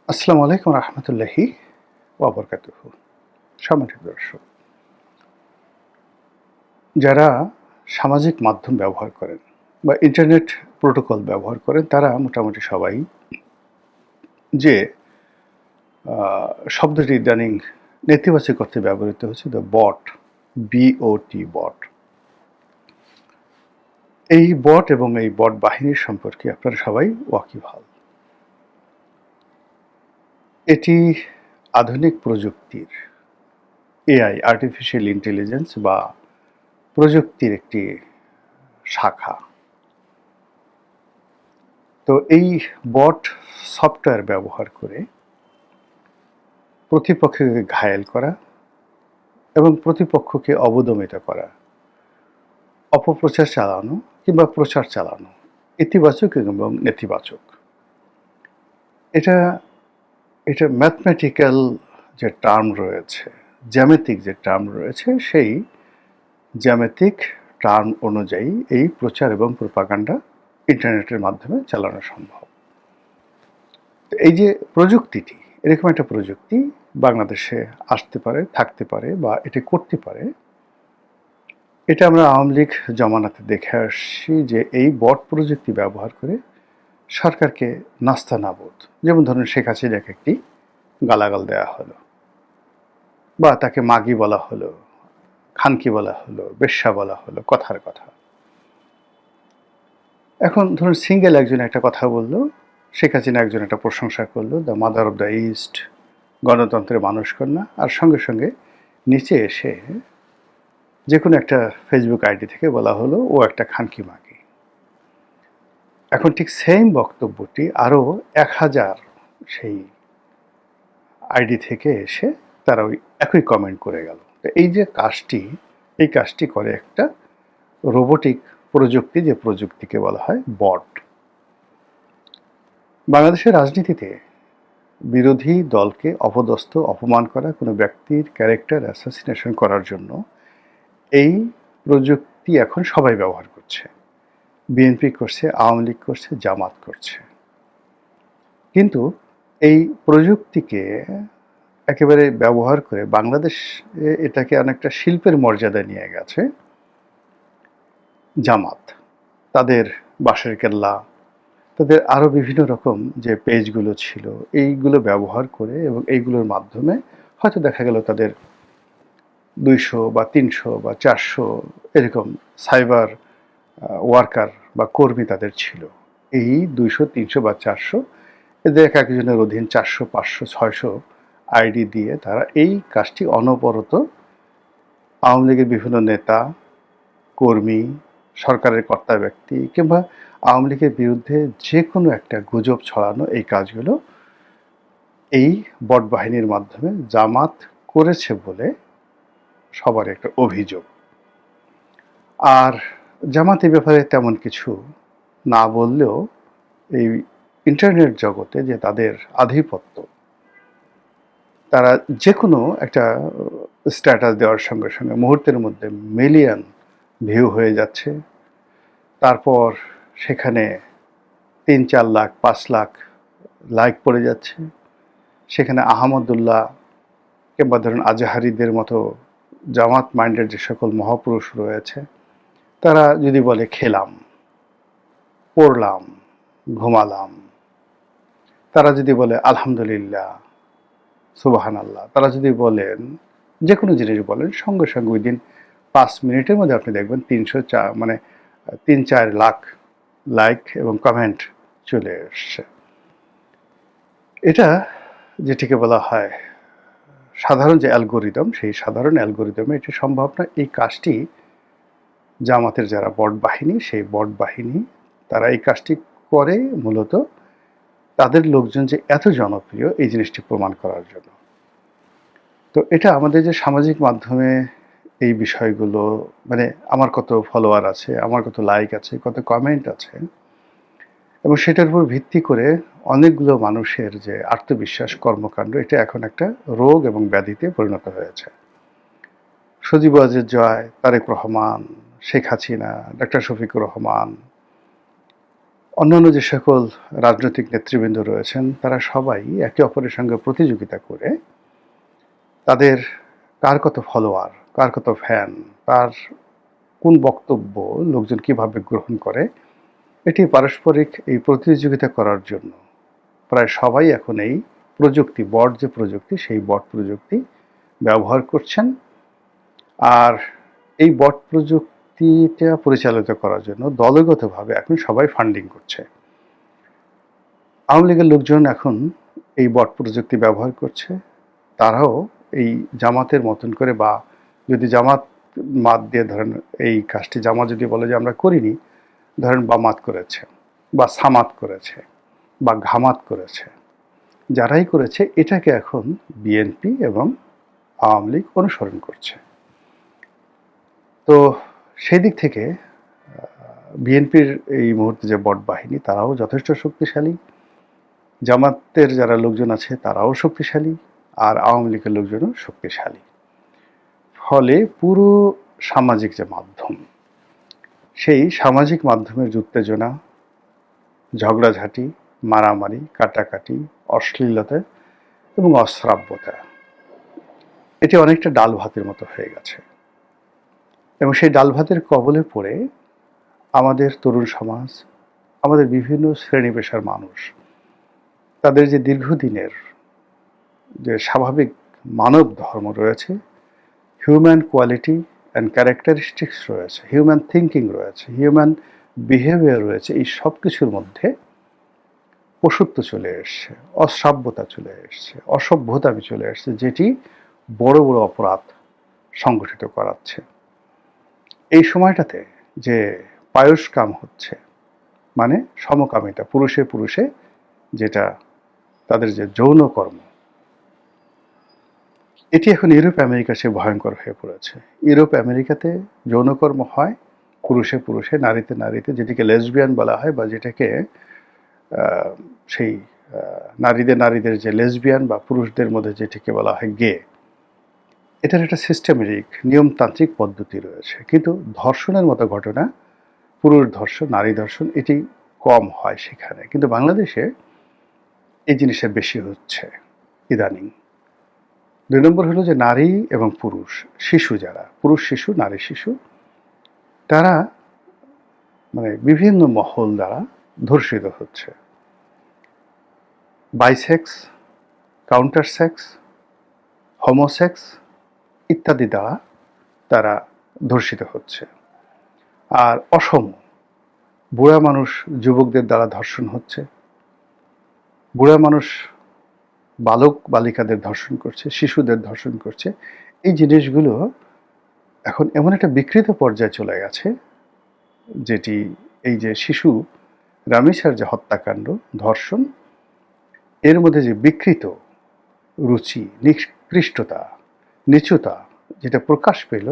আসসালামু আলাইকুম রহমতুল্লাহি ওয়াবারকাতুহু। সম্মানিত দর্শক, যারা সামাজিক মাধ্যম ব্যবহার করেন বা ইন্টারনেট প্রোটোকল ব্যবহার করেন তারা মোটামুটি সবাই যে শব্দটি ইদানিং নেতিবাচক অর্থে ব্যবহৃত হচ্ছে দ্য বট, বিওটি বট। এই বট এবং এই বট বাহিনীর সম্পর্কে আপনারা সবাই ওয়াকিবহাল। এটি আধুনিক প্রযুক্তির এআই, আর্টিফিশিয়াল ইন্টেলিজেন্স বা প্রযুক্তির একটি শাখা। তো এই বট সফটওয়্যার ব্যবহার করে প্রতিপক্ষকে ঘায়েল করা এবং প্রতিপক্ষকে অবদমিত করা, অপপ্রচার চালানো কিংবা প্রচার চালানো, ইতিবাচক এবং নেতিবাচক। এটা এটা ম্যাথমেটিক্যাল যে টার্ম রয়েছে, জ্যামিতিক যে টার্ম রয়েছে, সেই জ্যামিতিক টার্ম অনুযায়ী এই প্রচার এবং প্রোপাগান্ডা ইন্টারনেটের মাধ্যমে চালানো সম্ভব। এই যে প্রযুক্তিটি, এরকম একটা প্রযুক্তি বাংলাদেশে আসতে পারে, থাকতে পারে বা এটি করতে পারে, এটা আমরা আওয়ামী লীগ জমানাতে দেখে আসছি যে এই বট প্রযুক্তি ব্যবহার করে সরকারকে নাস্তানাবুদ, যেমন ধরুন শেখ হাসিনাকে একটি গালাগাল দেওয়া হলো বা তাকে মাগি বলা হলো, খানকি বলা হলো, বেশ্যা বলা হলো, কথার কথা। এখন ধরুন সিঙ্গেল একজন একটা কথা বললো, শেখ হাসিনা একজন একটা প্রশংসা করলো, the mother of the east, গণতন্ত্রের মানুষকন্যা, আর সঙ্গে সঙ্গে নিচে এসে যে কোনো একটা ফেসবুক আইডি থেকে বলা হলো ও একটা খানকি মাগি। এখন ঠিক সেম বক্তব্যটি আরও 1000 সেই আইডি থেকে এসে তারা ওই একই কমেন্ট করে গেল। তো এই যে কাজটি, এই কাজটি করে একটা রোবোটিক প্রযুক্তি, যে প্রযুক্তিকে বলা হয় বট। বাংলাদেশের রাজনীতিতে বিরোধী দলকে অপদস্থ, অপমান করা, কোনো ব্যক্তির ক্যারেক্টার অ্যাসাসিনেশন করার জন্য এই প্রযুক্তি এখন সবাই ব্যবহার করছে। বিএনপি করছে, আওয়ামী লীগ করছে, জামাত করছে। কিন্তু এই প্রযুক্তিকে একেবারে ব্যবহার করে বাংলাদেশ এটাকে অনেকটা শিল্পের মর্যাদা নিয়ে গেছে জামাত। তাদের বাঁশের কেল্লা, তাদের আরও বিভিন্ন রকম যে পেজগুলো ছিল, এইগুলো ব্যবহার করে এবং এইগুলোর মাধ্যমে হয়তো দেখা গেল তাদের 200 বা 300 বা 400 এরকম সাইবার ওয়ার্কার বা কর্মী তাদের ছিল। এই 200, 300 বা 400 এদের এক একজনের অধীন 400, 500, 600 আইডি দিয়ে তারা এই কাজটি অনবরত আওয়ামী লীগের বিভিন্ন নেতা, কর্মী, সরকারের কর্তা ব্যক্তি কিংবা আওয়ামী লীগের বিরুদ্ধে যে কোনো একটা গুজব ছড়ানো, এই কাজগুলো এই বট বাহিনীর মাধ্যমে জামাত করেছে বলে সবার একটা অভিযোগ। আর জামাত এই ব্যাপারে তেমন কিছু না বললেও এই ইন্টারনেট জগতে যে তাদের আধিপত্য, তারা যে কোনো একটা স্ট্যাটাস দেওয়ার সঙ্গে সঙ্গে মুহূর্তের মধ্যে মিলিয়ন ভিউ হয়ে যাচ্ছে। তারপর সেখানে 3-4 লাখ, 5 লাখ লাইক পড়ে যাচ্ছে। সেখানে আহমদুল্লাহ কিংবা ধরুন আজাহারিদের মতো জামাত মাইন্ডের যে সকল মহাপুরুষ রয়েছে, তারা যদি বলে খেলাম, পড়লাম, ঘুমালাম, তারা যদি বলে আলহামদুলিল্লাহ, সুবহানাল্লাহ, তারা যদি বলেন যে কোনো জিনিস বলেন, সঙ্গে সঙ্গে উইদিন 5 মিনিটের মধ্যে আপনি দেখবেন 3-4 লাখ লাইক এবং কমেন্ট চলে এসছে। এটা যেটিকে বলা হয় সাধারণ যে অ্যালগোরিদম, সেই সাধারণ অ্যালগোরিদমে এটি সম্ভব না। এই কাজটি জামাতের যারা বট বাহিনী, সেই বট বাহিনী তারা এই কাজটি করে মূলত তাদের লোকজন যে এত জনপ্রিয় এই জিনিসটি প্রমাণ করার জন্য। তো এটা আমাদের যে সামাজিক মাধ্যমে এই বিষয়গুলো, মানে আমার কত ফলোয়ার আছে, আমার কত লাইক আছে, কত কমেন্ট আছে, এবং সেটার উপর ভিত্তি করে অনেকগুলো মানুষের যে আত্মবিশ্বাস, কর্মকাণ্ড, এটা এখন একটা রোগ এবং ব্যাধিতে পরিণত হয়েছে। সজীব ওয়াজেদ জয়, তারেক রহমান, শেখ হাসিনা, ডক্টর শফিকুর রহমান, অন্যান্য যে সকল রাজনৈতিক নেতৃবৃন্দ রয়েছেন তারা সবাই একে অপরের সঙ্গে প্রতিযোগিতা করে তাদের কার কত ফলোয়ার, কার কত ফ্যান, তার কোন বক্তব্য লোকজন কিভাবে গ্রহণ করে, এটি পারস্পরিক এই প্রতিযোগিতা করার জন্য প্রায় সবাই এখন এই প্রযুক্তি, বট যে প্রযুক্তি, সেই বট প্রযুক্তি ব্যবহার করছেন। আর এই বট প্রযুক্তিটা পরিচালিত করার জন্য দলগতভাবে এখন সবাই ফান্ডিং করছে। আওয়ামী লীগের লোকজন এখন এই বট প্রযুক্তি ব্যবহার করছে। তারাও এই জামাতের মতন করে, বা যদি জামাত মাত দিয়ে ধরেন এই কাজটি জামাত যদি বলে যে আমরা করিনি, ধরেন বামাত করেছে বা সামাত করেছে বা ঘামাত করেছে, যারাই করেছে এটাকে এখন বিএনপি এবং আওয়ামী লীগ অনুসরণ করছে। তো সেই দিক থেকে বিএনপির এই মুহূর্তে যে বট বাহিনী তারাও যথেষ্ট শক্তিশালী, জামাতের যারা লোকজন আছে তারাও শক্তিশালী, আর আওয়ামী লীগের লোকজনও শক্তিশালী। ফলে পুরো সামাজিক যে মাধ্যম, সেই সামাজিক মাধ্যমের উত্তেজনা, ঝগড়াঝাঁটি, মারামারি, কাটাকাটি, অশ্লীলতা এবং অশ্রাব্যতা, এটি অনেকটা ডাল ভাতের মতো হয়ে গেছে। এবং সেই ডাল ভাতের কবলে পড়ে আমাদের তরুণ সমাজ, আমাদের বিভিন্ন শ্রেণী পেশার মানুষ, তাদের যে দীর্ঘদিনের যে স্বাভাবিক মানব ধর্ম রয়েছে, হিউম্যান কোয়ালিটি অ্যান্ড ক্যারেক্টারিস্টিক্স রয়েছে, হিউম্যান থিঙ্কিং রয়েছে, হিউম্যান বিহেভিয়ার রয়েছে, এই সব কিছুর মধ্যে পশুত্ব চলে এসছে, অশ্রাব্যতা চলে এসছে, অসভ্যতামি চলে এসছে, যেটি বড় বড় অপরাধ সংগঠিত করাচ্ছে। এই সময়টাতে যে পায়স্কাম হচ্ছে, মানে সমকামিতা, পুরুষে পুরুষে যেটা তাদের যে যৌনকর্ম, এটি এখন ইউরোপ আমেরিকা সে ভয়ঙ্কর হয়ে পড়েছে। ইউরোপ আমেরিকাতে যৌনকর্ম হয় পুরুষে পুরুষে, নারীতে নারীতে, যেটিকে লেসবিয়ান বলা হয়, বা যেটাকে সেই নারীদের নারীদের যে লেসবিয়ান বা পুরুষদের মধ্যে যেটিকে বলা হয় গে, এটার একটা সিস্টেমেটিক নিয়মতান্ত্রিক পদ্ধতি রয়েছে। কিন্তু ধর্ষণের মতো ঘটনা, পুরুষ ধর্ষণ, নারী ধর্ষণ, এটি কম হয় সেখানে। কিন্তু বাংলাদেশে এই জিনিসটা বেশি হচ্ছে ইদানিং। ২ নম্বর হলো যে নারী এবং পুরুষ, শিশু যারা, পুরুষ শিশু, নারী শিশু, তারা মানে বিভিন্ন মহল দ্বারা ধর্ষিত হচ্ছে। বাইসেক্স, কাউন্টার সেক্স, হোমোসেক্স ইত্যাদি দ্বারা তারা ধর্ষিত হচ্ছে। আর অসম বুড়া মানুষ যুবকদের দ্বারা ধর্ষণ হচ্ছে, বুড়া মানুষ বালক বালিকাদের ধর্ষণ করছে, শিশুদের ধর্ষণ করছে। এই জিনিসগুলো এখন এমন একটা বিকৃত পর্যায়ে চলে গেছে, যেটি এই যে শিশু রামিসার যে হত্যাকাণ্ড, ধর্ষণ, এর মধ্যে যে বিকৃত রুচি, নিকৃষ্টতা, নিচুতা যেটা প্রকাশ পেল,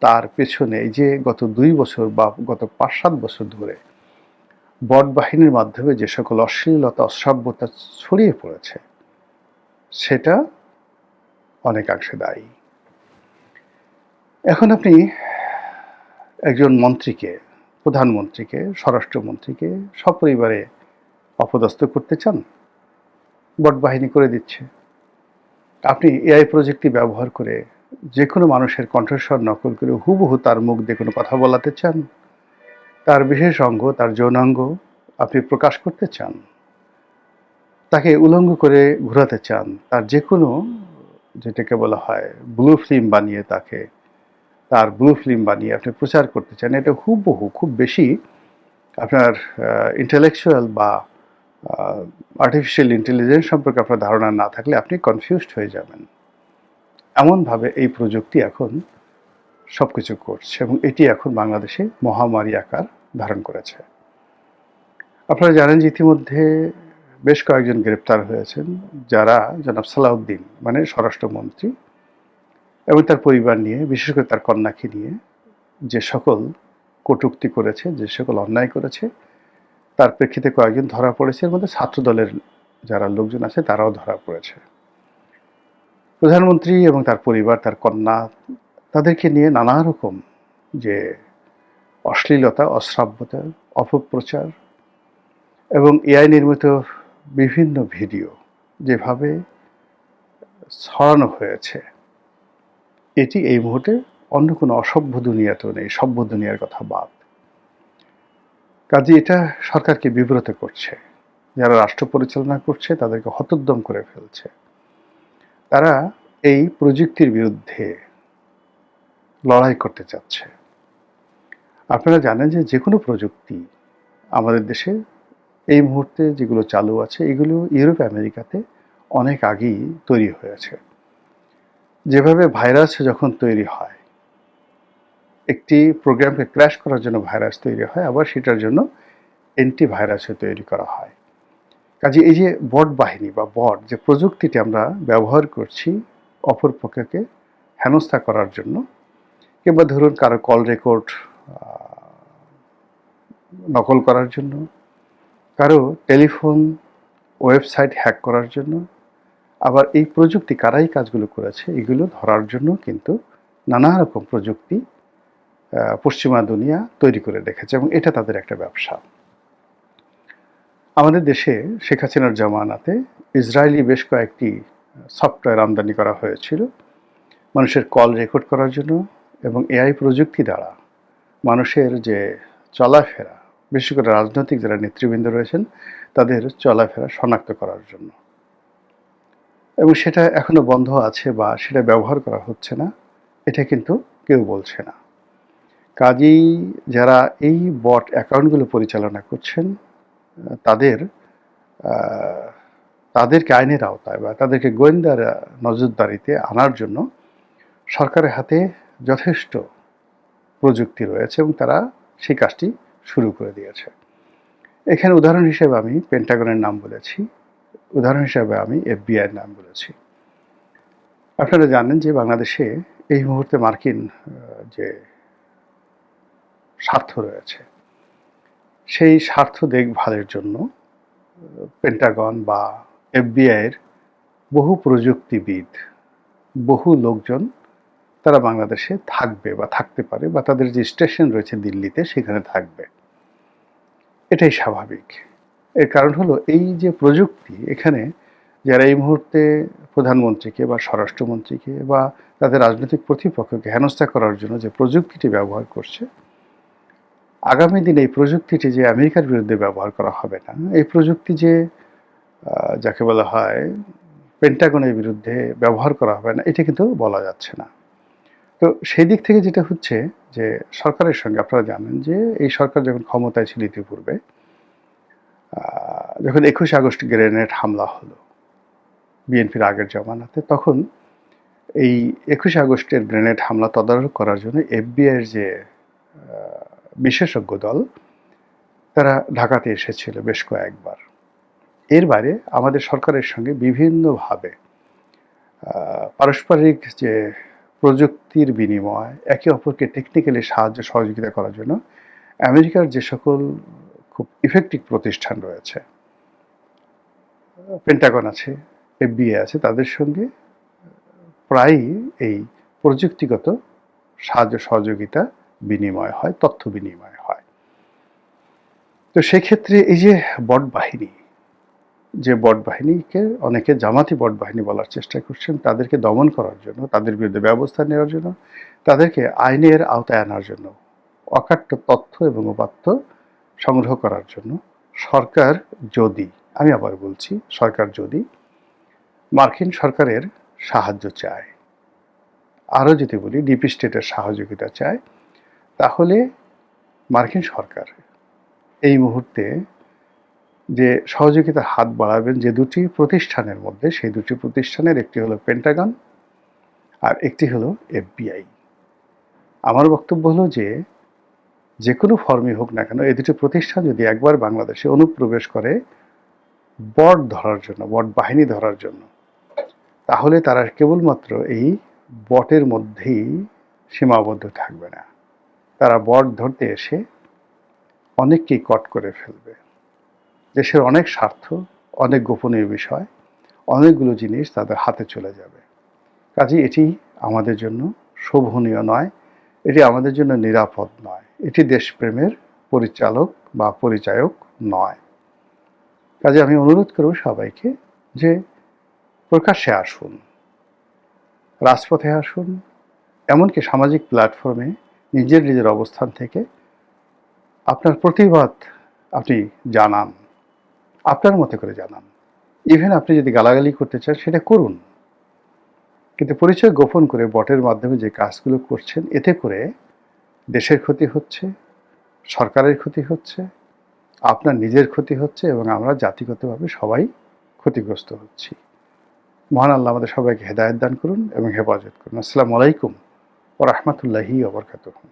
তার পেছনে এই যে গত ২ বছর বা গত ৫-৭ বছর ধরে বট বাহিনীর মাধ্যমে যে সকল অশ্লীলতা, অশ্রাব্যতা ছড়িয়ে পড়েছে, সেটা অনেকাংশে দায়ী। এখন আপনি একজন মন্ত্রীকে, প্রধানমন্ত্রীকে, স্বরাষ্ট্রমন্ত্রীকে সপরিবারে অপদস্থ করতে চান, বট বাহিনী করে দিচ্ছে। আপনি এআই প্রযুক্তি ব্যবহার করে যে কোনো মানুষের কণ্ঠস্বর নকল করে হুবহু তার মুখ দিয়ে কোনো কথা বলাতে চান, তার বিশেষ অঙ্গ, তার যৌনাঙ্গ আপনি প্রকাশ করতে চান, তাকে উলঙ্গ করে ঘোরাতে চান, তার যে কোনো যেটাকে বলা হয় ব্লু ফিল্ম বানিয়ে, তার ব্লু ফিল্ম বানিয়ে আপনি প্রচার করতে চান, এটা হুবহু, খুব বেশি আপনার ইন্টেলেকচুয়াল বা আর্টিফিশিয়াল ইন্টেলিজেন্স সম্পর্কে আপনার ধারণা না থাকলে আপনি কনফিউজড হয়ে যাবেন। এমনভাবে এই প্রযুক্তি এখন সব কিছু করছে, এবং এটি এখন বাংলাদেশে মহামারী আকার ধারণ করেছে। আপনারা জানেন যে ইতিমধ্যে বেশ কয়েকজন গ্রেপ্তার হয়েছেন, যারা জনাব সালাউদ্দিন মানে স্বরাষ্ট্রমন্ত্রী এবং তার পরিবার নিয়ে, বিশেষ করে তার কন্যাকে নিয়ে যে সকল কটূক্তি করেছে, যে সকল অন্যায় করেছে, তার প্রেক্ষিতে কয়েকজন ধরা পড়েছে। এর মধ্যে ছাত্রদলের যারা লোকজন আছে তারাও ধরা পড়েছে। প্রধানমন্ত্রী এবং তার পরিবার, তার কন্যা, তাদেরকে নিয়ে নানা রকম যে অশ্লীলতা, অশ্রাব্যতা, অপপ্রচার, এবং এআই নির্মিত বিভিন্ন ভিডিও যেভাবে ছড়ানো হয়েছে, এটি এই মুহূর্তে অন্য কোনো অসভ্য দুনিয়াতেও নেই, সভ্য দুনিয়ার কথা বাদ। কাজে এটা সরকারকে বিব্রত করছে। যারা রাষ্ট্র পরিচালনা করছে তাদেরকে হতোদ্যম করে ফেলছে। তারা এই প্রযুক্তির বিরুদ্ধে লড়াই করতে চাচ্ছে। আপনারা জানেন যে কোনো প্রযুক্তি আমাদের দেশে এই মুহূর্তে যেগুলো চালু আছে, এগুলো ইউরোপ আমেরিকাতে অনেক আগেই তৈরি হয়েছে। যেভাবে ভাইরাস যখন তৈরি হয়, একটি প্রোগ্রামকে ক্র্যাশ করার জন্য ভাইরাস তৈরি হয়, আবার সেটার জন্য অ্যান্টিভাইরাসও তৈরি করা হয়। কাজে এই যে বট বাহিনী বা বট যে প্রযুক্তিটি আমরা ব্যবহার করছি অপর পক্ষকে হেনস্থা করার জন্য, কিংবা ধরুন কারো কল রেকর্ড নকল করার জন্য, কারো টেলিফোন ওয়েবসাইট হ্যাক করার জন্য, আবার এই প্রযুক্তি কারাই কাজগুলো করেছে এগুলো ধরার জন্য কিন্তু নানা রকম প্রযুক্তি পশ্চিমা দুনিয়া তৈরি করে রেখেছে এবং এটা তাদের একটা ব্যবসা। আমাদের দেশে শেখ হাসিনার জামানাতে ইসরায়েলি বেশ কয়েকটি সফটওয়্যার আমদানি করা হয়েছিল মানুষের কল রেকর্ড করার জন্য এবং এআই প্রযুক্তি দ্বারা মানুষের যে চলাফেরা, বিশেষ করে রাজনৈতিক যারা নেতৃবৃন্দ রয়েছেন তাদের চলাফেরা শনাক্ত করার জন্য। এবং সেটা এখনো বন্ধ আছে বা সেটা ব্যবহার করা হচ্ছে না, এটা কিন্তু কেউ বলছে না। কাজেই যারা এই বট অ্যাকাউন্টগুলো পরিচালনা করছেন তাদের তাদেরকে আইনের আওতায় বা তাদেরকে গোয়েন্দার নজরদারিতে আনার জন্য সরকারের হাতে যথেষ্ট প্রযুক্তি রয়েছে এবং তারা সেই কাজটি শুরু করে দিয়েছে। এখানে উদাহরণ হিসেবে আমি পেন্টাগনের নাম বলেছি, উদাহরণ হিসেবে আমি এফবিআইয়ের নাম বলেছি। আপনারা জানেন যে বাংলাদেশে এই মুহূর্তে মার্কিন যে স্বার্থ রয়েছে, সেই স্বার্থ দেখভালের জন্য পেন্টাগন বা এফবিআইয়ের বহু প্রযুক্তিবিদ, বহু লোকজন তারা বাংলাদেশে থাকবে বা থাকতে পারে বা তাদের যে স্টেশন রয়েছে দিল্লিতে সেখানে থাকবে। এটাই স্বাভাবিক। এর কারণ হলো এই যে প্রযুক্তি, এখানে যারা এই মুহূর্তে প্রধানমন্ত্রীকে বা স্বরাষ্ট্রমন্ত্রীকে বা তাদের রাজনৈতিক প্রতিপক্ষকে হেনস্থা করার জন্য যে প্রযুক্তিটি ব্যবহার করছে, আগামী দিনে এই প্রযুক্তিটি যে আমেরিকার বিরুদ্ধে ব্যবহার করা হবে না, এই প্রযুক্তি যে যাকে বলা হয় পেন্টাগনের বিরুদ্ধে ব্যবহার করা হবে না, এটা কিন্তু বলা যাচ্ছে না। তো সেই দিক থেকে যেটা হচ্ছে যে সরকারের সঙ্গে আপনারা জানেন যে এই সরকার যখন ক্ষমতায় ছিল ইতিপূর্বে, যখন 21 আগস্ট গ্রেনেড হামলা হলো বিএনপির আগের জমানাতে, তখন এই 21 আগস্টের গ্রেনেড হামলা তদারক করার জন্য এফবিআইয়ের যে বিশেষজ্ঞ দল তারা ঢাকাতে এসেছিল বেশ কয়েকবার। এর বাইরে আমাদের সরকারের সঙ্গে বিভিন্নভাবে পারস্পরিক যে প্রযুক্তির বিনিময়, একে অপরকে টেকনিক্যালি সাহায্য সহযোগিতা করার জন্য আমেরিকার যে সকল খুব ইফেক্টিভ প্রতিষ্ঠান রয়েছে, পেন্টাগন আছে, এফবিআই আছে, তাদের সঙ্গে প্রায়ই এই প্রযুক্তিগত সাহায্য সহযোগিতা বিনিময় হয়, তথ্য বিনিময় হয়। তো সেক্ষেত্রে এই যে বট বাহিনী, যে বট বাহিনীকে অনেকে জামাতি বট বাহিনী বলার চেষ্টা করছেন, তাদেরকে দমন করার জন্য, তাদের বিরুদ্ধে ব্যবস্থা নেওয়ার জন্য, তাদেরকে আইনের আওতায় আনার জন্য, অকাট্য তথ্য এবং উপাত্ত সংগ্রহ করার জন্য সরকার যদি, আমি আবার বলছি, সরকার যদি মার্কিন সরকারের সাহায্য চায়, আরও যদি বলি ডিপ স্টেটের সহযোগিতা চায়, তাহলে মার্কিন সরকার এই মুহূর্তে যে সহযোগিতার হাত বাড়াবেন যে দুটি প্রতিষ্ঠানের মধ্যে, সেই দুটি প্রতিষ্ঠানের একটি হলো পেন্টাগন আর একটি হলো এফবিআই। আমার বক্তব্য হলো যে কোনো ফর্মই হোক না কেন, এই দুটি প্রতিষ্ঠান যদি একবার বাংলাদেশে অনুপ্রবেশ করে বট ধরার জন্য, বট বাহিনী ধরার জন্য, তাহলে তারা কেবলমাত্র এই বটের মধ্যেই সীমাবদ্ধ থাকবে না। তারা বট ধরতে এসে অনেককেই কট করে ফেলবে। দেশের অনেক স্বার্থ, অনেক গোপনীয় বিষয়, অনেকগুলো জিনিস তাদের হাতে চলে যাবে। কাজেই এটি আমাদের জন্য শোভনীয় নয়, এটি আমাদের জন্য নিরাপদ নয়, এটি দেশপ্রেমের পরিচালক বা পরিচায়ক নয়। কাজে আমি অনুরোধ করব সবাইকে যে প্রকাশ্যে আসুন, রাজপথে আসুন, এমনকি সামাজিক প্ল্যাটফর্মে নিজের অবস্থান থেকে আপনার প্রতিবাদ আপনি জানান, আপনার মতো করে জানান। ইভেন আপনি যদি গালাগালি করতে চান সেটা করুন, কিন্তু পরিচয় গোপন করে বটের মাধ্যমে যে কাজগুলো করছেন, এতে করে দেশের ক্ষতি হচ্ছে, সরকারের ক্ষতি হচ্ছে, আপনার নিজের ক্ষতি হচ্ছে এবং আমরা জাতিগতভাবে সবাই ক্ষতিগ্রস্ত হচ্ছি। মহান আল্লাহ আমাদের সবাইকে হেদায়েত দান করুন এবং হেফাজত করুন। আসসালামু আলাইকুম ওয়া রাহমাতুল্লাহি ওয়া বারাকাতুহু।